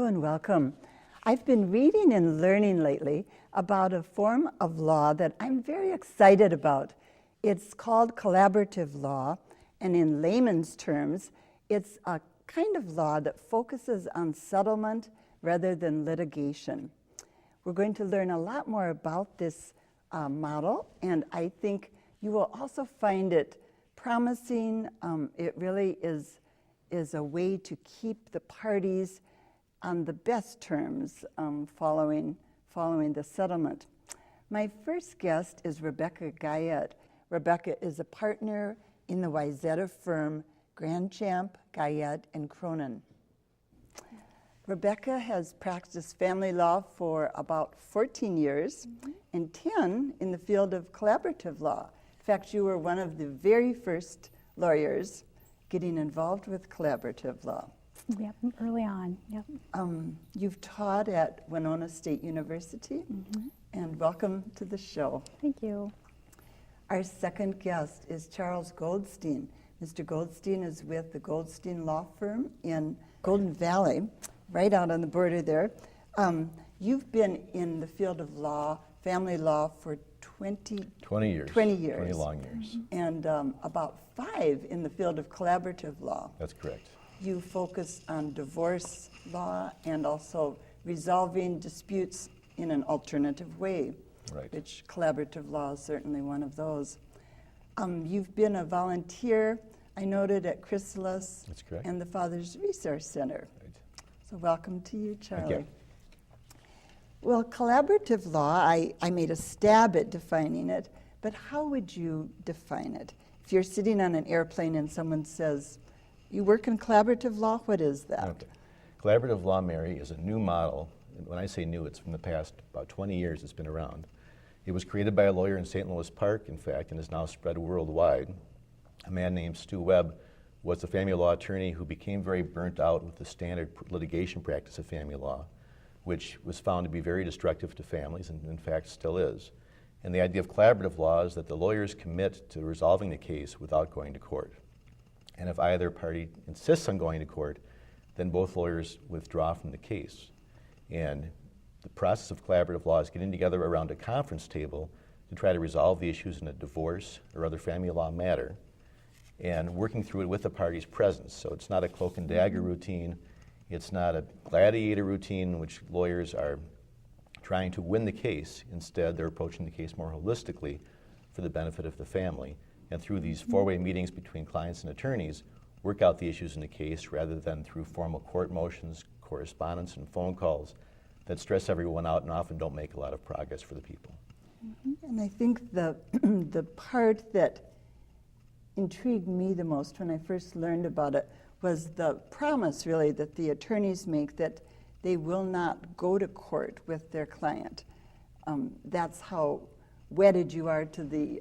and welcome. I've been reading and learning lately about a form of law that I'm very excited about. It's called collaborative law, and in layman's terms, it's a kind of law that focuses on settlement rather than litigation. We're going to learn a lot more about this model, and I think you will also find it promising. It really is a way to keep the parties on the best terms following the settlement. My first guest is Rebecca Guyette. Rebecca is a partner in the Guyette firm Grandchamp, Guyette, and Cronin. Rebecca has practiced family law for about 14 years and 10 in the field of collaborative law. In fact, you were one of the very first lawyers getting involved with collaborative law. Yep, early on, yep. You've taught at Winona State University, and welcome to the show. Thank you. Our second guest is Charles Goldstein. Mr. Goldstein is with the Goldstein Law Firm in Golden Valley, right out on the border there. You've been in the field of law, family law, for 20 years. 20 long years. And about 5 in the field of collaborative law. That's correct. You focus on divorce law and also resolving disputes in an alternative way, right, which collaborative law is certainly one of those. You've been a volunteer, I noted, at Chrysalis That's correct. and the Father's Resource Center. Right. So welcome to you, Charlie. Thank you. Well, collaborative law, I made a stab at defining it, but how would you define it? If you're sitting on an airplane and someone says, you work in collaborative law, what is that? Okay. Collaborative law, Mary, is a new model. And when I say new, it's from the past about 20 years it's been around. It was created by a lawyer in St. Louis Park, in fact, and is now spread worldwide. A man named Stu Webb was a family law attorney who became very burnt out with the standard litigation practice of family law, which was found to be very destructive to families, and in fact still is. And the idea of collaborative law is that the lawyers commit to resolving the case without going to court. And if either party insists on going to court, then both lawyers withdraw from the case. And the process of collaborative law is getting together around a conference table to try to resolve the issues in a divorce or other family law matter, and working through it with the parties present. So it's not a cloak and dagger routine. It's not a gladiator routine in which lawyers are trying to win the case. Instead, they're approaching the case more holistically for the benefit of the family. And through these four-way meetings between clients and attorneys, work out the issues in the case rather than through formal court motions, correspondence, and phone calls that stress everyone out and often don't make a lot of progress for the people. And I think the part that intrigued me the most when I first learned about it was the promise, really, that the attorneys make that they will not go to court with their client. That's how wedded you are to the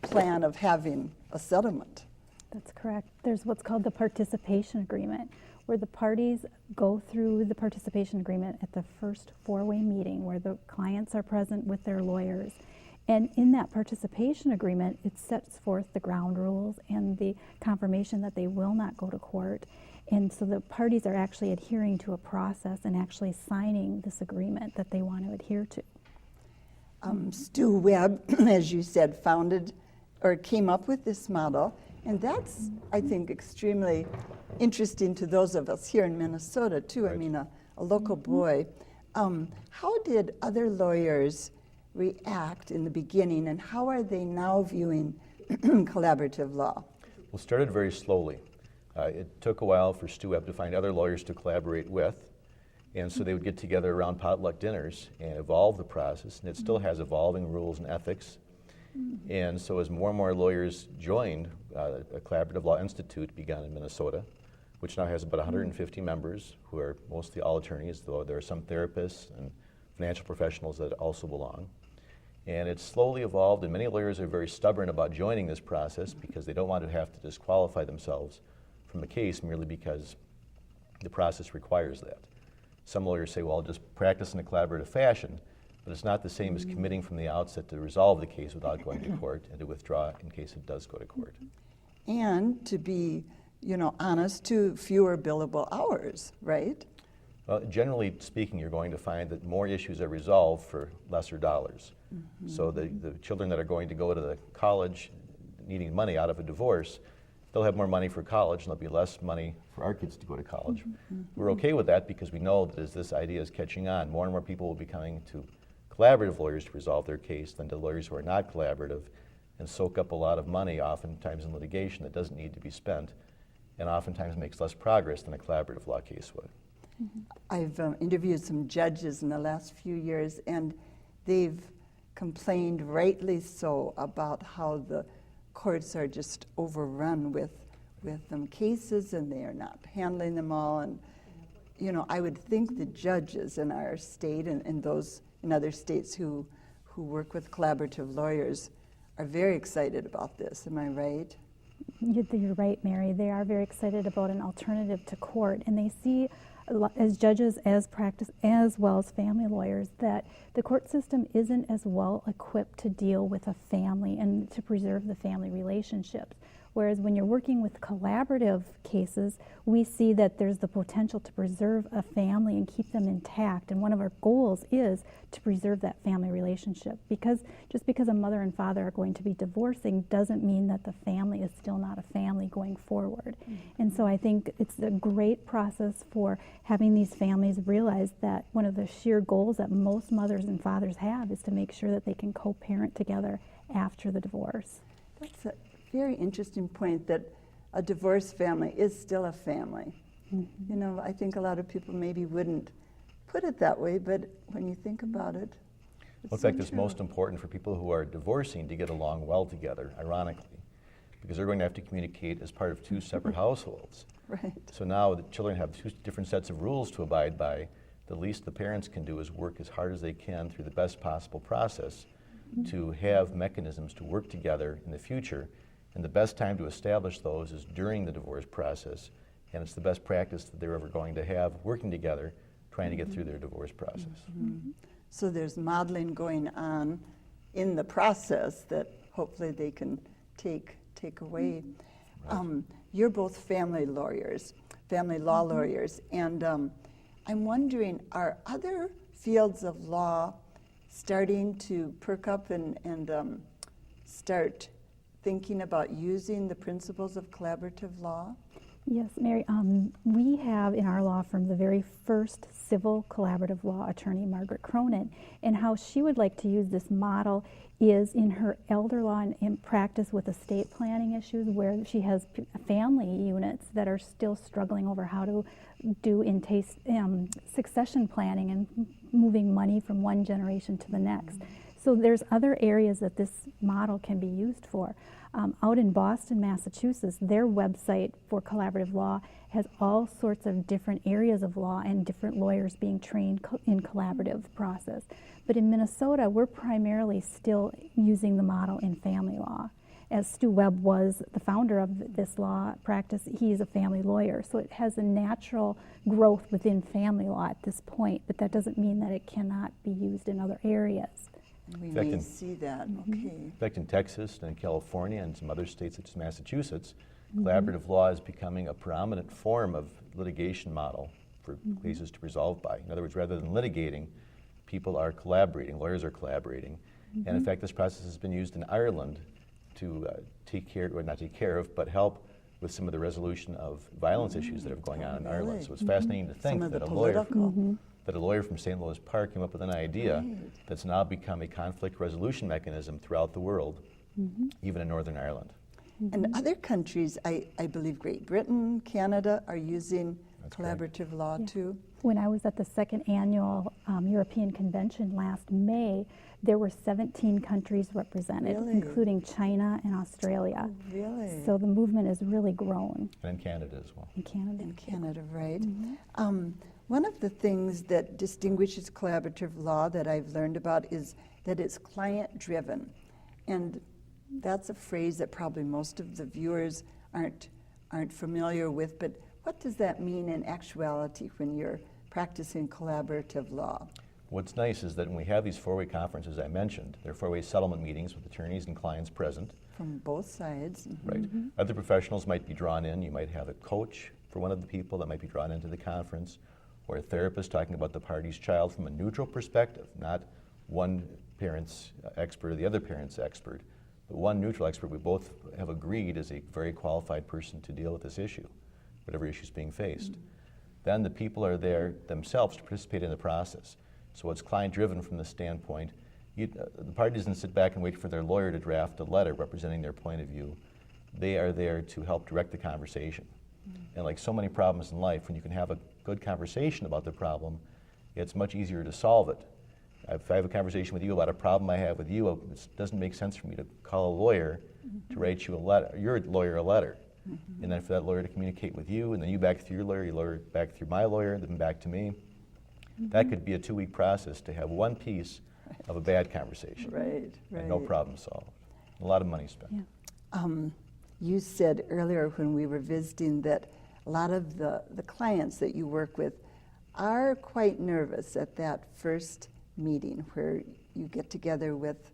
plan of having a settlement. That's correct. There's what's called the participation agreement, where the parties go through the participation agreement at the first four-way meeting where the clients are present with their lawyers. And in that participation agreement, it sets forth the ground rules and the confirmation that they will not go to court. And so the parties are actually adhering to a process and actually signing this agreement that they want to adhere to. Stu Webb, as you said, founded or came up with this model, and that's, I think, extremely interesting to those of us here in Minnesota, too. Right. I mean, a local boy. How did other lawyers react in the beginning, and how are they now viewing collaborative law? Well, it started very slowly. It took a while for Stu Webb to find other lawyers to collaborate with, and so they would get together around potluck dinners and evolve the process, and it still has evolving rules and ethics. And so as more and more lawyers joined, a Collaborative Law Institute began in Minnesota, which now has about 150 members who are mostly all attorneys, though there are some therapists and financial professionals that also belong. And it's slowly evolved, and many lawyers are very stubborn about joining this process because they don't want to have to disqualify themselves from a case merely because the process requires that. Some lawyers say, well, I'll just practice in a collaborative fashion, but it's not the same as committing from the outset to resolve the case without going to court and to withdraw in case it does go to court. And to be, honest, to fewer billable hours, right? Well, generally speaking, you're going to find that more issues are resolved for lesser dollars. So the children that are going to go to the college needing money out of a divorce, they'll have more money for college and there'll be less money for our kids to go to college. We're okay with that because we know that as this idea is catching on, more and more people will be coming to collaborative lawyers to resolve their case than to lawyers who are not collaborative and soak up a lot of money, oftentimes in litigation that doesn't need to be spent, and oftentimes makes less progress than a collaborative law case would. I've interviewed some judges in the last few years, and they've complained, rightly so, about how the courts are just overrun with cases, and they are not handling them all. And you know, I would think the judges in our state and those in other states who work with collaborative lawyers are very excited about this. Am I right? You're right, Mary. They are very excited about an alternative to court, and they see, as judges, as practice, as well as family lawyers, that the court system isn't as well equipped to deal with a family and to preserve the family relationships. Whereas when you're working with collaborative cases, we see that there's the potential to preserve a family and keep them intact. And one of our goals is to preserve that family relationship. Because just because a mother and father are going to be divorcing doesn't mean that the family is still not a family going forward. And so I think it's a great process for having these families realize that one of the sheer goals that most mothers and fathers have is to make sure that they can co-parent together after the divorce. That's a very interesting point, that a divorced family is still a family. You know, I think a lot of people maybe wouldn't put it that way, but when you think about it, Well, in fact, it's most important for people who are divorcing to get along well together, ironically, because they're going to have to communicate as part of two separate households. Right. So now the children have two different sets of rules to abide by. The least the parents can do is work as hard as they can through the best possible process to have mechanisms to work together in the future. And the best time to establish those is during the divorce process, and it's the best practice that they're ever going to have working together, trying to get through their divorce process. So there's modeling going on in the process that hopefully they can take away. Right. You're both family lawyers, family law lawyers, and I'm wondering, are other fields of law starting to perk up and start thinking about using the principles of collaborative law? Yes, Mary. We have in our law firm the very first civil collaborative law attorney, Margaret Cronin, and how she would like to use this model is in her elder law and in practice with estate planning issues, where she has family units that are still struggling over how to do succession planning and moving money from one generation to the next. So there's other areas that this model can be used for. Out in Boston, Massachusetts, their website for collaborative law has all sorts of different areas of law and different lawyers being trained in collaborative process. But in Minnesota, we're primarily still using the model in family law. As Stu Webb was the founder of this law practice, he's a family lawyer. So it has a natural growth within family law at this point, but that doesn't mean that it cannot be used in other areas. We fact, may see that, okay. In fact, in Texas and in California and some other states such as Massachusetts, collaborative law is becoming a prominent form of litigation model for cases to resolve by. In other words, rather than litigating, people are collaborating, lawyers are collaborating. And in fact, this process has been used in Ireland to but help with some of the resolution of violence issues that are going on in Ireland. So it's fascinating to think that a lawyer from St. Louis Park came up with an idea that's now become a conflict resolution mechanism throughout the world, even in Northern Ireland. And other countries, I believe Great Britain, Canada, are using collaborative law too. When I was at the second annual European Convention last May, there were 17 countries represented, including China and Australia. Oh, really? So the movement has really grown. And in Canada as well. In Canada. In Canada, right. One of the things that distinguishes collaborative law that I've learned about is that it's client-driven. And that's a phrase that probably most of the viewers aren't familiar with, but what does that mean in actuality when you're practicing collaborative law? What's nice is that when we have these four-way conferences I mentioned, they're four-way settlement meetings with attorneys and clients present. From both sides. Right. Other professionals might be drawn in. You might have a coach for one of the people that might be drawn into the conference, or a therapist talking about the party's child from a neutral perspective, not one parent's expert or the other parent's expert, but one neutral expert we both have agreed is a very qualified person to deal with this issue, whatever issue is being faced. Then the people are there themselves to participate in the process. So it's client-driven from the standpoint. The party doesn't sit back and wait for their lawyer to draft a letter representing their point of view. They are there to help direct the conversation. And like so many problems in life, when you can have a good conversation about the problem, it's much easier to solve it. If I have a conversation with you about a problem I have with you, it doesn't make sense for me to call a lawyer to write you a letter, your lawyer a letter. And then for that lawyer to communicate with you, and then you back through your lawyer back through my lawyer, then back to me. That could be a 2-week process to have one piece of a bad conversation. Right. And no problem solved. A lot of money spent. Yeah. You said earlier when we were visiting that a lot of the clients that you work with are quite nervous at that first meeting where you get together with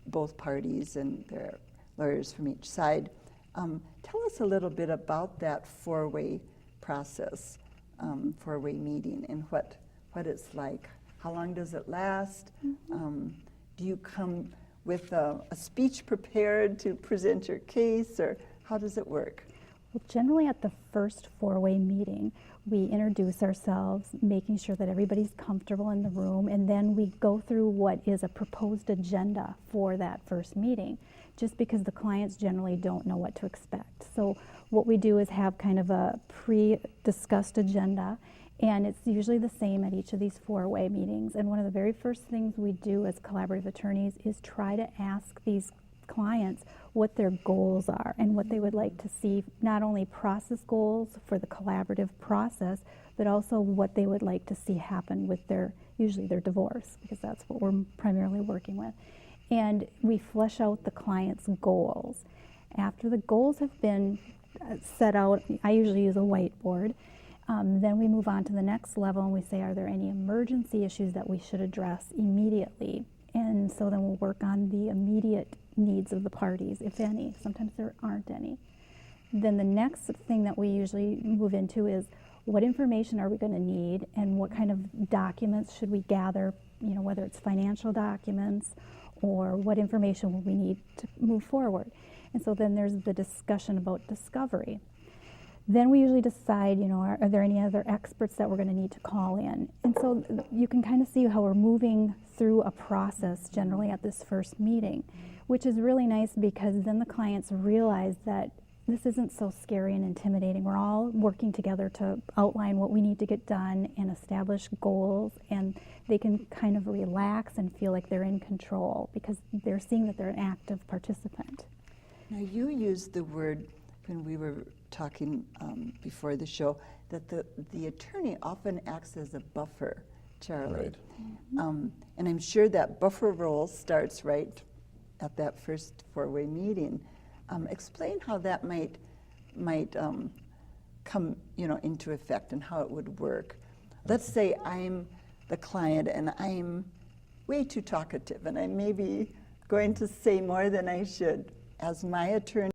both parties and their lawyers from each side. Tell us a little bit about that four-way process, four-way meeting, and what it's like. How long does it last? Do you come with a speech prepared to present your case, or how does it work? Well, generally at the first four-way meeting, we introduce ourselves, making sure that everybody's comfortable in the room, and then we go through what is a proposed agenda for that first meeting, just because the clients generally don't know what to expect. So what we do is have kind of a pre-discussed agenda, and it's usually the same at each of these four-way meetings. And one of the very first things we do as collaborative attorneys is try to ask these clients what their goals are and what they would like to see, not only process goals for the collaborative process, but also what they would like to see happen with usually their divorce, because that's what we're primarily working with. And we flesh out the client's goals. After the goals have been set out, I usually use a whiteboard. Then we move on to the next level and we say, are there any emergency issues that we should address immediately? And so then we'll work on the immediate needs of the parties, if any. Sometimes there aren't any. Then the next thing that we usually move into is what information are we going to need and what kind of documents should we gather, whether it's financial documents or what information will we need to move forward. And so then there's the discussion about discovery. Then we usually decide, are there any other experts that we're going to need to call in? And so you can kind of see how we're moving through a process generally at this first meeting, which is really nice because then the clients realize that this isn't so scary and intimidating. We're all working together to outline what we need to get done and establish goals, and they can kind of relax and feel like they're in control because they're seeing that they're an active participant. Now, you used the word when we were talking before the show that the attorney often acts as a buffer, Charlie. Right. And I'm sure that buffer role starts right at that first four-way meeting. Explain how that might come into effect and how it would work. Let's say I'm the client and I'm way too talkative and I may be going to say more than I should. As my attorney